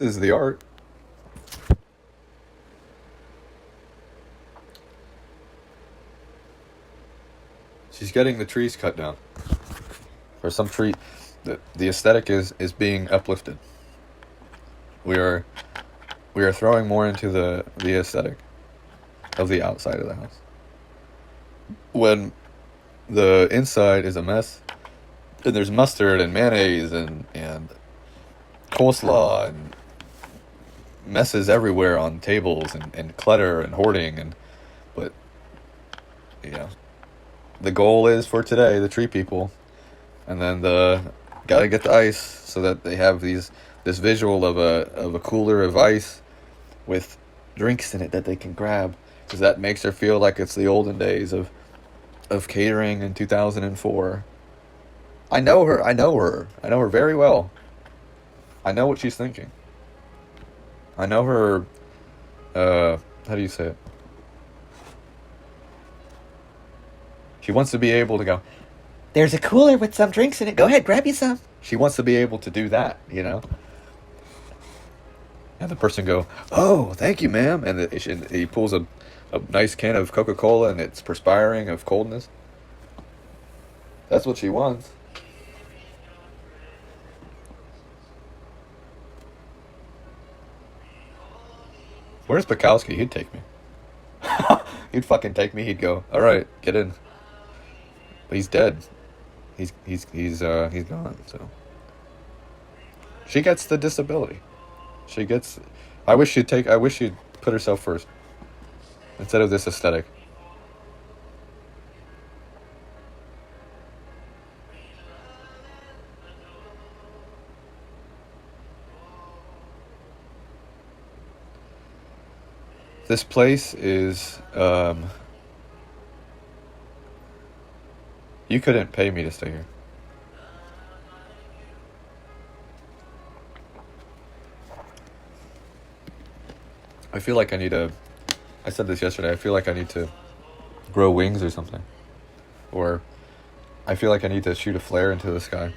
This is the art. She's getting the trees cut down. For some tree, the aesthetic is being uplifted. We are we are throwing more into the aesthetic of the outside of the house. When the inside is a mess, and there's mustard and mayonnaise and coleslaw and messes everywhere on tables and clutter and hoarding but you know the goal is for today the tree people, and then the gotta get the ice so that they have this visual of a cooler of ice with drinks in it that they can grab, because that makes her feel like it's the olden days of catering in 2004. I know her. I know her very well. I know what she's thinking. I know her. How do you say it? She wants to be able to go, there's a cooler with some drinks in it. Go ahead, grab you some. She wants to be able to do that, you know? And the person go, oh, thank you, ma'am. And he pulls a nice can of Coca-Cola and it's perspiring of coldness. That's what she wants. Where's Bukowski? He'd take me. He'd fucking take me. He'd go, all right, get in. But he's dead. He's gone. So she gets the disability. She gets. I wish she'd put herself first instead of this aesthetic. This place is. You couldn't pay me to stay here. I feel like I need to. I said this yesterday. I feel like I need to grow wings or something, or I feel like I need to shoot a flare into the sky.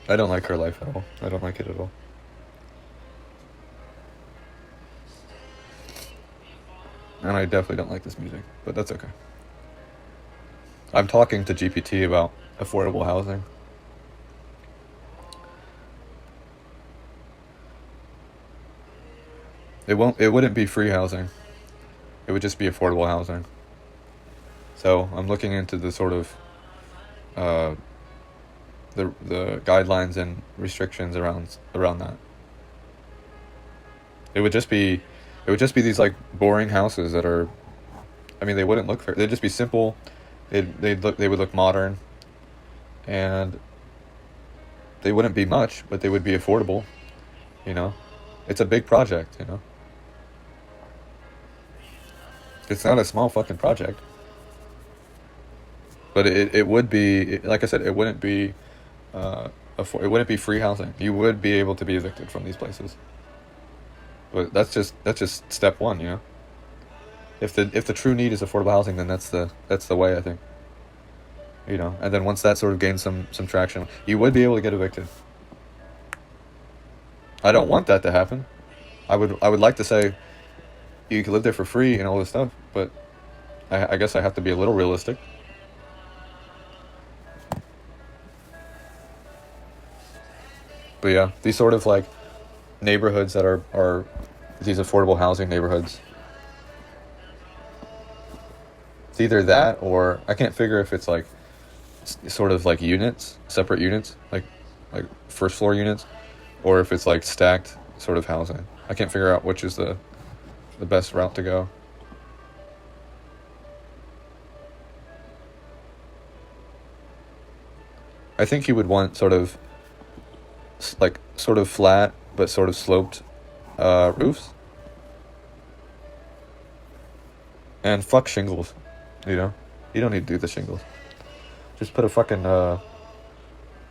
I don't like her life at all. I don't like it at all. And I definitely don't like this music, but that's okay. I'm talking to GPT about affordable housing. It wouldn't be free housing. It would just be affordable housing. So I'm looking into the sort of uh, the guidelines and restrictions around that. It would just be these like boring houses that are. I mean, they wouldn't look fair. They'd just be simple. They would look modern, and they wouldn't be much, but they would be affordable. You know, it's a big project. You know, it's not a small fucking project, but it would be, like I said, it wouldn't be it wouldn't be free housing. You would be able to be evicted from these places, but that's just step one. You know, if the true need is affordable housing, then that's the way, I think. You know, and then once that sort of gains some traction, you would be able to get evicted. I don't want that to happen. I would like to say you could live there for free and all this stuff, but I guess I have to be a little realistic. But yeah, these sort of like neighborhoods that are these affordable housing neighborhoods. It's either that, or I can't figure if it's like sort of like units, separate units, like first floor units, or if it's like stacked sort of housing. I can't figure out which is the best route to go. I think you would want sort of like sort of flat but sort of sloped roofs, and fuck shingles. You know, you don't need to do the shingles. Just put a fucking you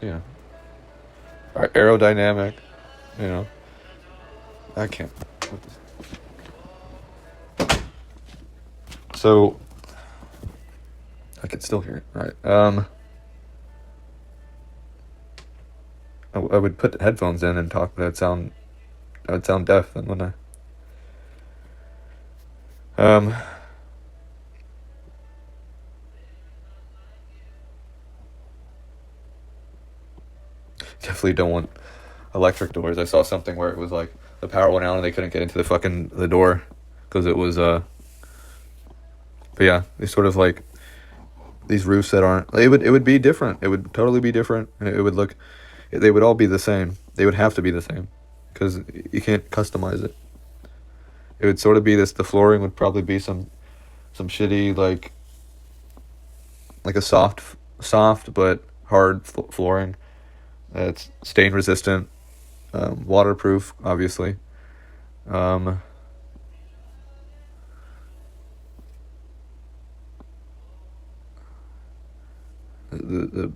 know, aerodynamic. You know, I can't. So I can still hear it. Right. I would put headphones in and talk, but I would sound deaf then, wouldn't I? Definitely don't want electric doors. I saw something where it was like the power went out and they couldn't get into the door because it was But yeah, they sort of like these roofs that aren't. It would be different. It would totally be different. It would look. They would all be the same. They would have to be the same, because you can't customize it. It would sort of be this. The flooring would probably be some shitty like a soft but hard flooring. It's stain resistant, waterproof, obviously. Um, the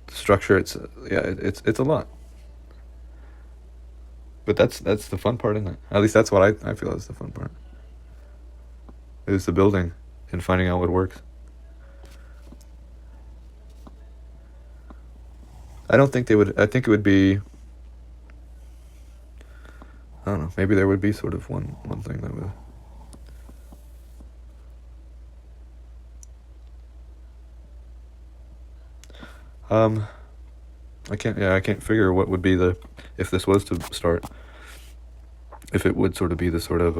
structure, it's a lot. But that's the fun part, isn't it? At least that's what I feel is the fun part. Is the building and finding out what works. I don't think they would. I think it would be. I don't know. Maybe there would be sort of one thing that would. I can't figure what would be if this was to start. If it would sort of be the sort of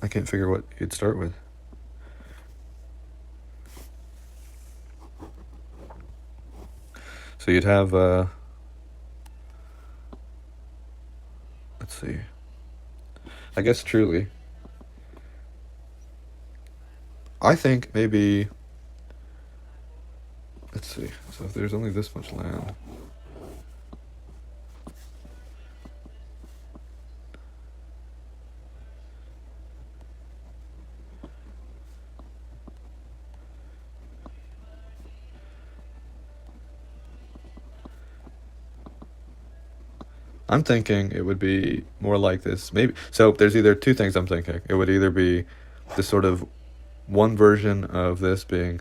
I can't figure what you'd start with. So you'd have let's see. I guess truly. I think maybe. Let's see. So if there's only this much land. I'm thinking it would be more like this. Maybe so. There's either two things I'm thinking. It would either be this sort of one version of this being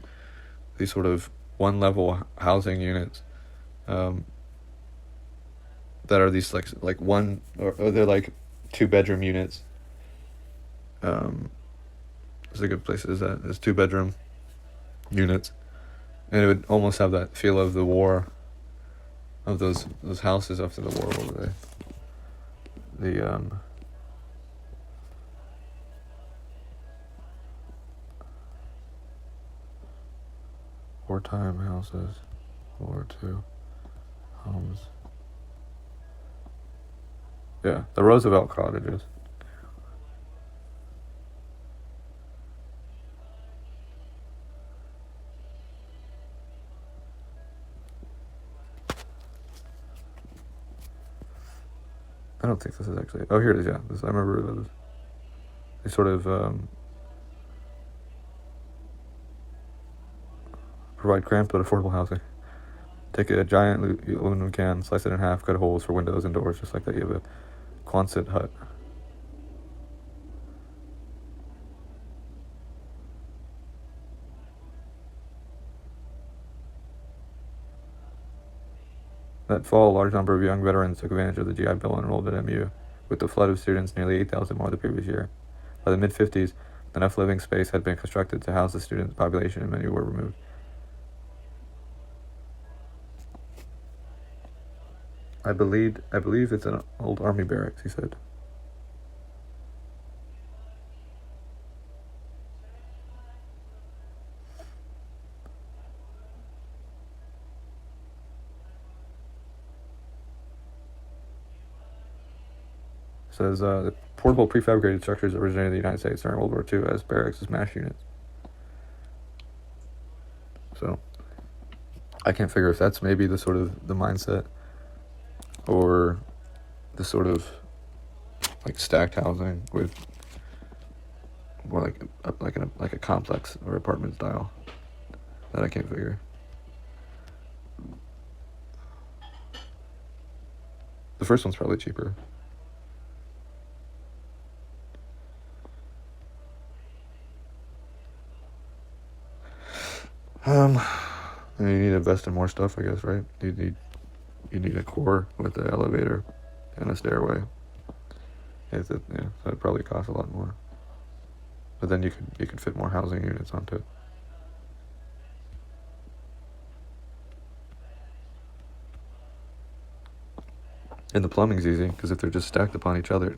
these sort of one level housing units, that are these like one or they're like 2 bedroom units. It's a good place. Is that it's 2 bedroom units, and it would almost have that feel of the war. Of those houses after the war, what were they? The wartime houses, World War II homes. Yeah, the Roosevelt cottages. I don't think this is actually. Oh, here it is. Yeah, I remember those. They sort of provide cramped but affordable housing. Take a giant aluminum can, slice it in half, cut holes for windows and doors, just like that. You have a Quonset hut. That fall, a large number of young veterans took advantage of the GI Bill and enrolled at MU. With the flood of students, nearly 8,000 more the previous year. By the mid-50s, enough living space had been constructed to house the student population, and many were removed. I believe it's an old army barracks, he said. Says the portable prefabricated structures originated in the United States during World War II as barracks as MASH units. So I can't figure if that's maybe the sort of the mindset, or the sort of like stacked housing with more like a complex or apartment style, that I can't figure. The first one's probably cheaper. Um, you need to invest in more stuff, I guess, right? You need a core with the elevator and a stairway. Yeah, so it'd probably cost a lot more. But then you could fit more housing units onto it. And the plumbing's easy because if they're just stacked upon each other,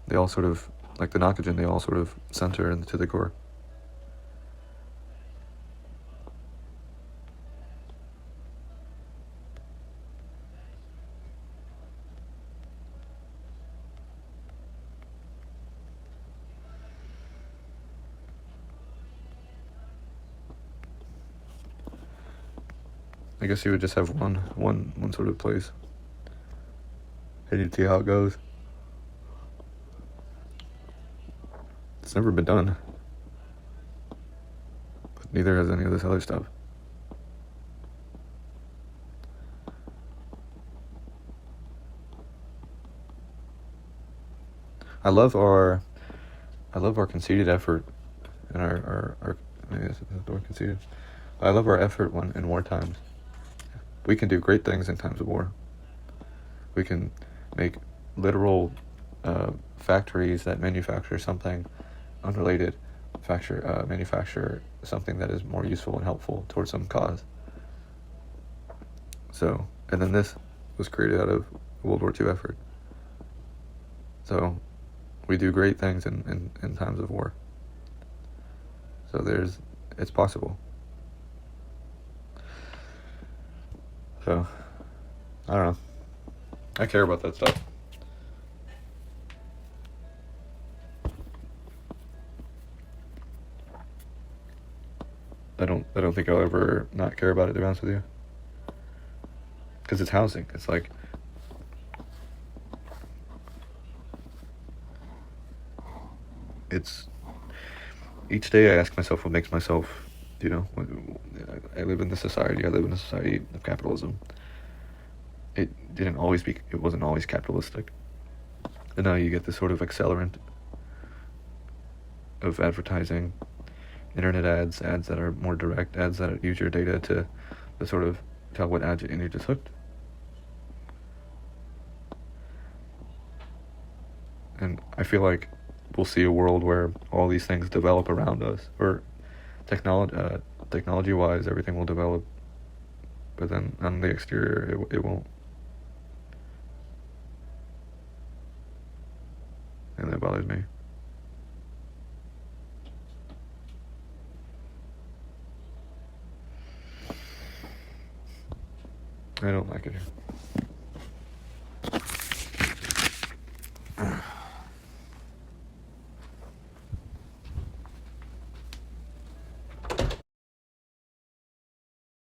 they all sort of, like the Nakagen, they all sort of center into the core. I guess you would just have one sort of place. And you'd see how it goes. It's never been done. But neither has any of this other stuff. I love our conceded effort and our maybe that's the word conceded. I love our effort in war times. We can do great things in times of war. We can make literal factories that manufacture something unrelated, manufacture something that is more useful and helpful towards some cause. So, and then this was created out of World War II effort. So, we do great things in times of war. So it's possible. So, I don't know. I care about that stuff. I don't think I'll ever not care about it, to be honest with you. Because it's housing. It's like, it's, each day I ask myself what makes myself, I live in a society of capitalism. It wasn't always capitalistic. And now you get this sort of accelerant of advertising, internet ads that are more direct, ads that use your data to sort of tell what ads you're just hooked. And I feel like we'll see a world where all these things develop around us, or technology-wise, everything will develop, but then on the exterior, it won't. And that bothers me. I don't like it here.